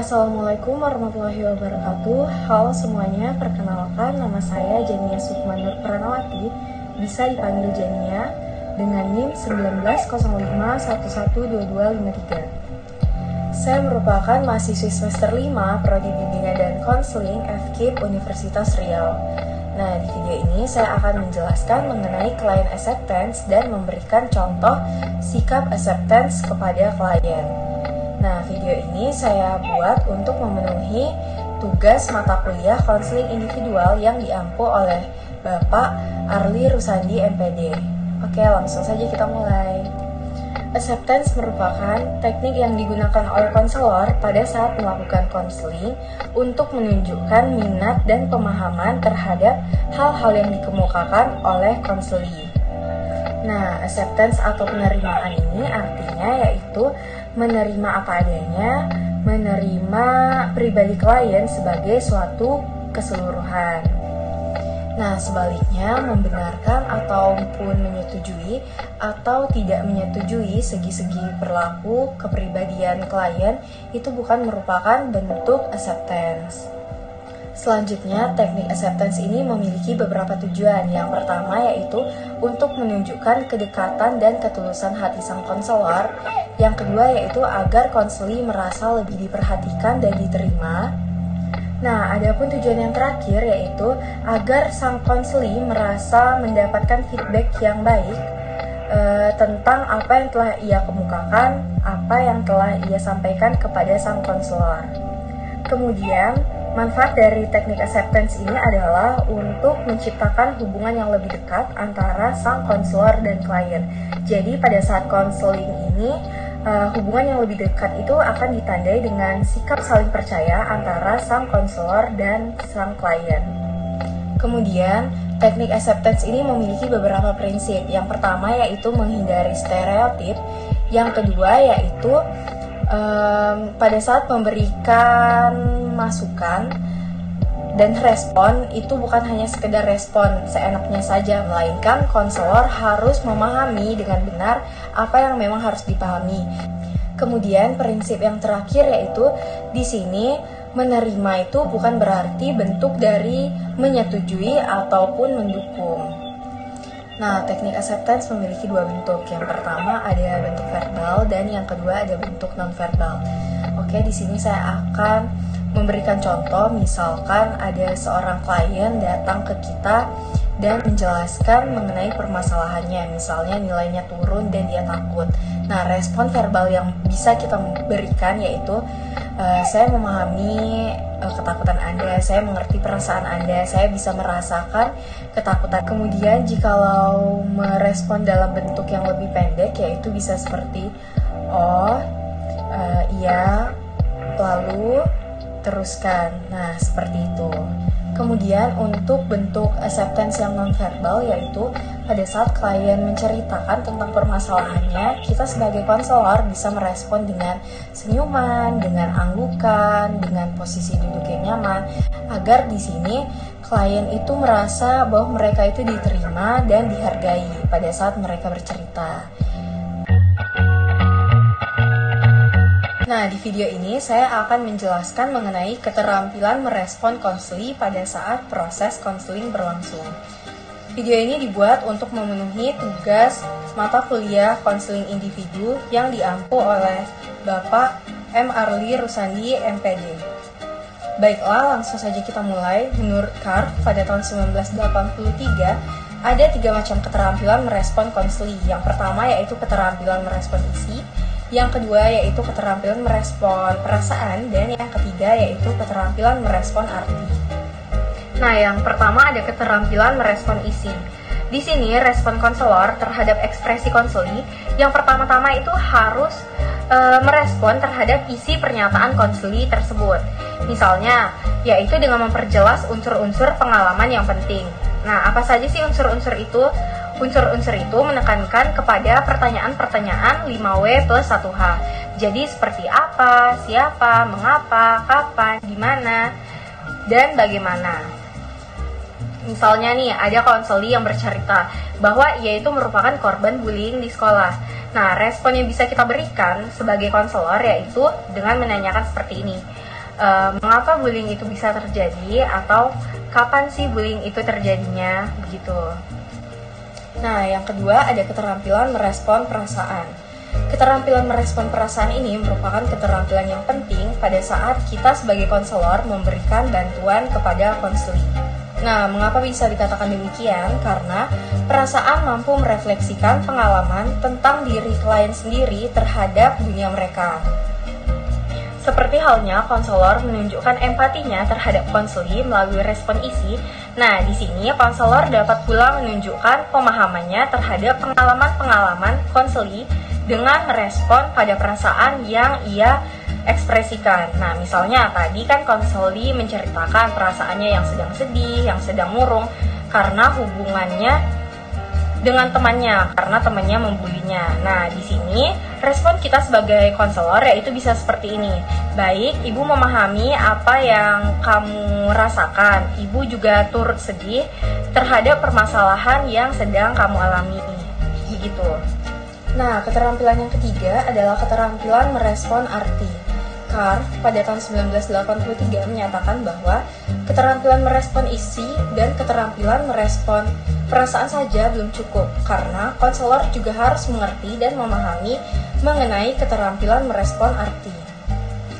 Assalamualaikum warahmatullahi wabarakatuh. Halo semuanya, perkenalkan nama saya Jania Sukma Nur Pranawati, bisa dipanggil Jania, dengan NIM 1905112253. Saya merupakan mahasiswi semester 5 Prodi Bimbingan dan Konseling FKIP Universitas Riau. Nah, di video ini saya akan menjelaskan mengenai client acceptance dan memberikan contoh sikap acceptance kepada klien. Nah, video ini saya buat untuk memenuhi tugas mata kuliah konseling individual yang diampu oleh Bapak Arli Rusandi MPD. Oke, langsung saja kita mulai. Acceptance merupakan teknik yang digunakan oleh konselor pada saat melakukan konseling untuk menunjukkan minat dan pemahaman terhadap hal-hal yang dikemukakan oleh konseli. Nah, acceptance atau penerimaan ini artinya yaitu menerima apa adanya, menerima pribadi klien sebagai suatu keseluruhan. Nah, sebaliknya membenarkan ataupun menyetujui atau tidak menyetujui segi-segi perilaku kepribadian klien itu bukan merupakan bentuk acceptance. Selanjutnya, teknik acceptance ini memiliki beberapa tujuan. Yang pertama yaitu untuk menunjukkan kedekatan dan ketulusan hati sang konselor. Yang kedua yaitu agar konseli merasa lebih diperhatikan dan diterima. Nah, adapun tujuan yang terakhir yaitu agar sang konseli merasa mendapatkan feedback yang baik tentang apa yang telah ia kemukakan, apa yang telah ia sampaikan kepada sang konselor. Kemudian, manfaat dari teknik acceptance ini adalah untuk menciptakan hubungan yang lebih dekat antara sang konselor dan klien. Jadi pada saat konseling ini, hubungan yang lebih dekat itu akan ditandai dengan sikap saling percaya antara sang konselor dan sang klien. Kemudian, teknik acceptance ini memiliki beberapa prinsip. Yang pertama yaitu menghindari stereotip. Yang kedua yaitu pada saat memberikan masukan dan respon itu bukan hanya sekedar respon seenaknya saja, melainkan konselor harus memahami dengan benar apa yang memang harus dipahami. Kemudian prinsip yang terakhir yaitu di sini menerima itu bukan berarti bentuk dari menyetujui ataupun mendukung. Nah, teknik acceptance memiliki dua bentuk. Yang pertama ada bentuk verbal dan yang kedua ada bentuk non-verbal. Oke, di sini saya akan memberikan contoh, misalkan ada seorang klien datang ke kita dan menjelaskan mengenai permasalahannya, misalnya nilainya turun dan dia takut. Nah, respon verbal yang bisa kita berikan yaitu saya memahami ketakutan Anda, saya mengerti perasaan Anda, saya bisa merasakan ketakutan. Kemudian jikalau merespon dalam bentuk yang lebih pendek yaitu bisa seperti oh, iya, lalu teruskan. Nah, seperti itu. Kemudian untuk bentuk acceptance yang non-verbal yaitu pada saat klien menceritakan tentang permasalahannya, kita sebagai konselor bisa merespon dengan senyuman, dengan anggukan, dengan posisi duduk yang nyaman, agar di sini klien itu merasa bahwa mereka itu diterima dan dihargai pada saat mereka bercerita. Nah, di video ini saya akan menjelaskan mengenai keterampilan merespon konseli pada saat proses konseling berlangsung. Video ini dibuat untuk memenuhi tugas mata kuliah konseling individu yang diampu oleh Bapak M. Arli Rusandi MPD. Baiklah, langsung saja kita mulai. Menurut CARF pada tahun 1983, ada 3 macam keterampilan merespon konseli. Yang pertama yaitu keterampilan merespon isi, yang kedua yaitu keterampilan merespon perasaan, dan yang ketiga yaitu keterampilan merespon arti. Nah, yang pertama ada keterampilan merespon isi. Di sini respon konselor terhadap ekspresi konseli yang pertama-tama itu harus merespon terhadap isi pernyataan konseli tersebut. Misalnya, yaitu dengan memperjelas unsur-unsur pengalaman yang penting. Nah, apa saja sih unsur-unsur itu? Unsur-unsur itu menekankan kepada pertanyaan-pertanyaan 5W plus 1H. Jadi seperti apa, siapa, mengapa, kapan, di mana, dan bagaimana. Misalnya nih, ada konseli yang bercerita bahwa ia itu merupakan korban bullying di sekolah. Nah, respon yang bisa kita berikan sebagai konselor yaitu dengan menanyakan seperti ini. mengapa bullying itu bisa terjadi atau kapan sih bullying itu terjadinya, begitu. Nah, yang kedua ada keterampilan merespon perasaan. Keterampilan merespon perasaan ini merupakan keterampilan yang penting pada saat kita sebagai konselor memberikan bantuan kepada konseli. Nah, mengapa bisa dikatakan demikian? Karena perasaan mampu merefleksikan pengalaman tentang diri klien sendiri terhadap dunia mereka. Seperti halnya konselor menunjukkan empatinya terhadap konseli melalui respon isi. Nah, di sini konselor dapat pula menunjukkan pemahamannya terhadap pengalaman-pengalaman konseli dengan merespon pada perasaan yang ia ekspresikan. Nah, misalnya tadi kan konseli menceritakan perasaannya yang sedang sedih, yang sedang murung karena hubungannya dengan temannya, karena temannya membulinya. Nah, di sini respon kita sebagai konselor yaitu bisa seperti ini. Baik, Ibu memahami apa yang kamu rasakan. Ibu juga turut sedih terhadap permasalahan yang sedang kamu alami. Begitu. Nah, keterampilan yang ketiga adalah keterampilan merespon arti. Carr pada tahun 1983 menyatakan bahwa keterampilan merespon isi dan keterampilan merespon perasaan saja belum cukup, karena konselor juga harus mengerti dan memahami mengenai keterampilan merespon arti.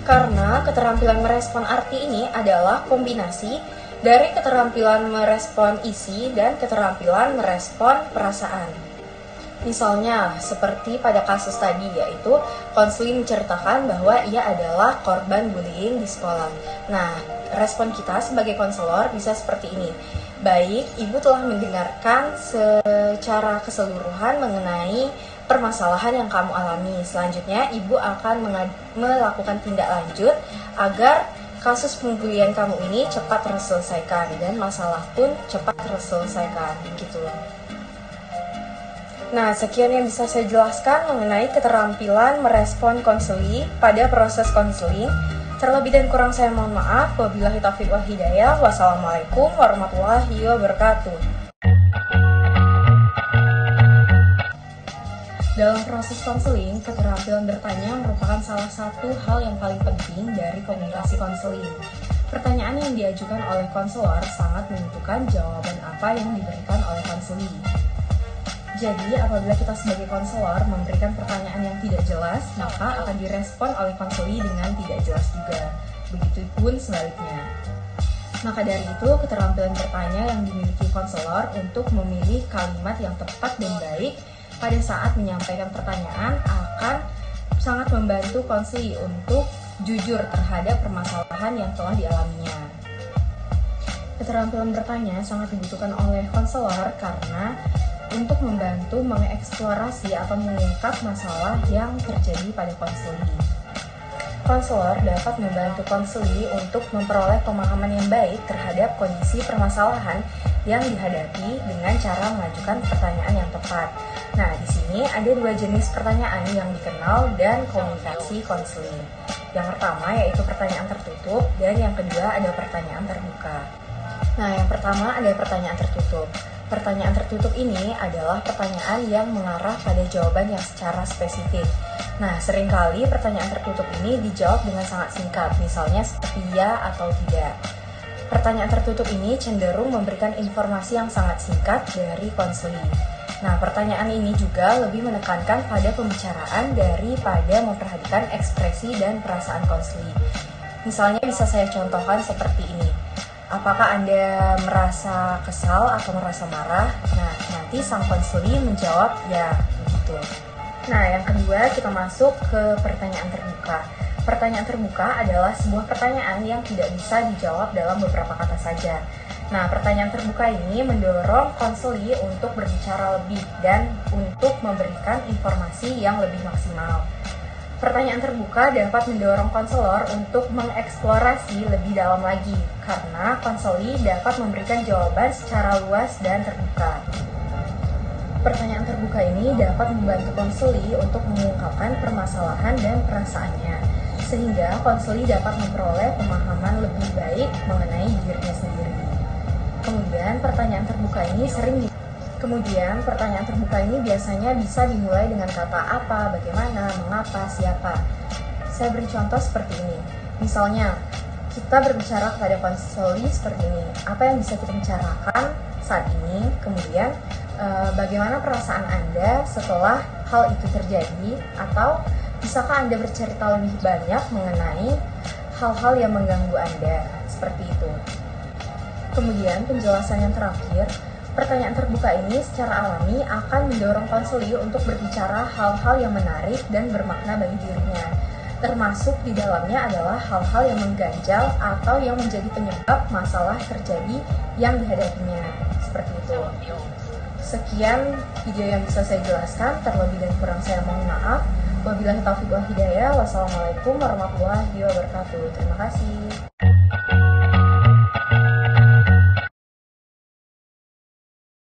Karena keterampilan merespon arti ini adalah kombinasi dari keterampilan merespon isi dan keterampilan merespon perasaan. Misalnya, seperti pada kasus tadi, yaitu konseli menceritakan bahwa ia adalah korban bullying di sekolah. Nah, respon kita sebagai konselor bisa seperti ini. Baik, Ibu telah mendengarkan secara keseluruhan mengenai permasalahan yang kamu alami. Selanjutnya, Ibu akan melakukan tindak lanjut agar kasus pembulian kamu ini cepat terselesaikan dan masalah pun cepat terselesaikan. Begitu. Nah, sekian yang bisa saya jelaskan mengenai keterampilan merespon konseli pada proses konseling. Terlebih dan kurang saya mohon maaf. Wabillahi taufiq wal hidayah. Wassalamualaikum warahmatullahi wabarakatuh. Dalam proses konseling, keterampilan bertanya merupakan salah satu hal yang paling penting dari komunikasi konseling. Pertanyaan yang diajukan oleh konselor sangat menentukan jawaban apa yang diberikan oleh konseli. Jadi, apabila kita sebagai konselor memberikan pertanyaan yang tidak jelas, maka akan direspon oleh konseli dengan tidak jelas juga. Begitupun sebaliknya. Maka dari itu, keterampilan bertanya yang dimiliki konselor untuk memilih kalimat yang tepat dan baik pada saat menyampaikan pertanyaan akan sangat membantu konseli untuk jujur terhadap permasalahan yang telah dialaminya. Keterampilan bertanya sangat dibutuhkan oleh konselor karena untuk membantu mengeksplorasi atau mengungkap masalah yang terjadi pada konseli. Konselor dapat membantu konseli untuk memperoleh pemahaman yang baik terhadap kondisi permasalahan yang dihadapi dengan cara mengajukan pertanyaan yang tepat. Nah, di sini ada dua jenis pertanyaan yang dikenal dan komunikasi konseling. Yang pertama yaitu pertanyaan tertutup dan yang kedua ada pertanyaan terbuka. Nah, yang pertama ada pertanyaan tertutup. Pertanyaan tertutup ini adalah pertanyaan yang mengarah pada jawaban yang secara spesifik. Nah, seringkali pertanyaan tertutup ini dijawab dengan sangat singkat, misalnya seperti ya atau tidak. Pertanyaan tertutup ini cenderung memberikan informasi yang sangat singkat dari konseli. Nah, pertanyaan ini juga lebih menekankan pada pembicaraan daripada memperhatikan ekspresi dan perasaan konseli. Misalnya bisa saya contohkan seperti ini. Apakah Anda merasa kesal atau merasa marah? Nah, nanti sang konseli menjawab ya, begitu. Nah, yang kedua kita masuk ke pertanyaan terbuka. Pertanyaan terbuka adalah sebuah pertanyaan yang tidak bisa dijawab dalam beberapa kata saja. Nah, pertanyaan terbuka ini mendorong konseli untuk berbicara lebih dan untuk memberikan informasi yang lebih maksimal. Pertanyaan terbuka dapat mendorong konselor untuk mengeksplorasi lebih dalam lagi, karena konseli dapat memberikan jawaban secara luas dan terbuka. Pertanyaan terbuka ini dapat membantu konseli untuk mengungkapkan permasalahan dan perasaannya, sehingga konseli dapat memperoleh pemahaman lebih baik mengenai dirinya sendiri. Kemudian pertanyaan terbuka ini biasanya bisa dimulai dengan kata apa, bagaimana, mengapa, siapa. Saya beri contoh seperti ini. Misalnya, kita berbicara kepada konseli seperti ini, apa yang bisa kita bicarakan saat ini, kemudian bagaimana perasaan Anda setelah hal itu terjadi, atau bisakah Anda bercerita lebih banyak mengenai hal-hal yang mengganggu Anda, seperti itu. Kemudian penjelasan yang terakhir, pertanyaan terbuka ini secara alami akan mendorong konseli untuk berbicara hal-hal yang menarik dan bermakna bagi dirinya. Termasuk di dalamnya adalah hal-hal yang mengganjal atau yang menjadi penyebab masalah terjadi yang dihadapinya. Seperti itu. Sekian video yang bisa saya jelaskan, terlebih dan kurang saya mohon maaf. Wabillahi taufiq wal hidayah. Wassalamualaikum warahmatullahi wabarakatuh. Terima kasih.